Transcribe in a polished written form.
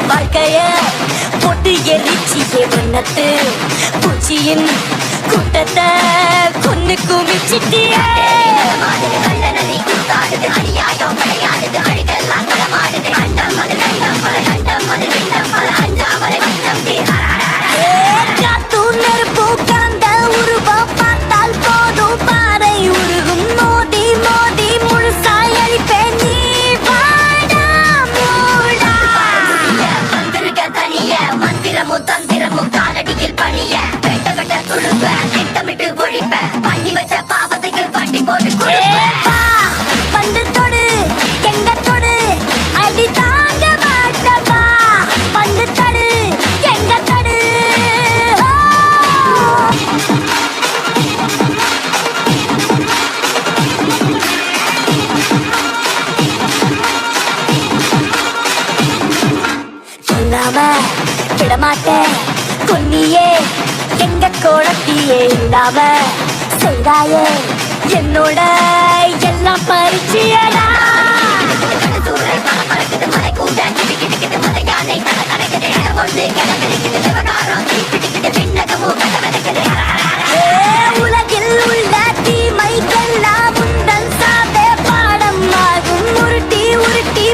வாழ்க்கைய போட்டு எரிச்சியே வண்ணத்து பூச்சியின் கூட்டத்தை கொன்னு குமிச்சிட்டியே நெருப்பு கலந்த உருவம் பார்த்தால் போதும் பாறை உருகும் மோதி மோதி முழுசாய் அழிப்பேன் நீ தந்திரமும் காலடியில் பணிய வெட்ட வெட்ட துழுப்ப திட்டமிட்டு ஒழிப்ப பண்ணி வச்ச பாவத்துக்கு பண்டி போட்டு வந்து தொடு எங்க தொடு அடி தாங்க மாட்டவா வந்து தடு எங்க தடு சொல்லாம விடமாட்டேன் கொன்னியே எங்க கோலத்தியே இல்லாம செய்தாயே என்னோட எல்லாம் பரிச்சியடா உலகில் உள்ள தீமைக்கெல்லாம் முந்தன் சாதே பாடம் ஆகும் உருட்டி உருட்டி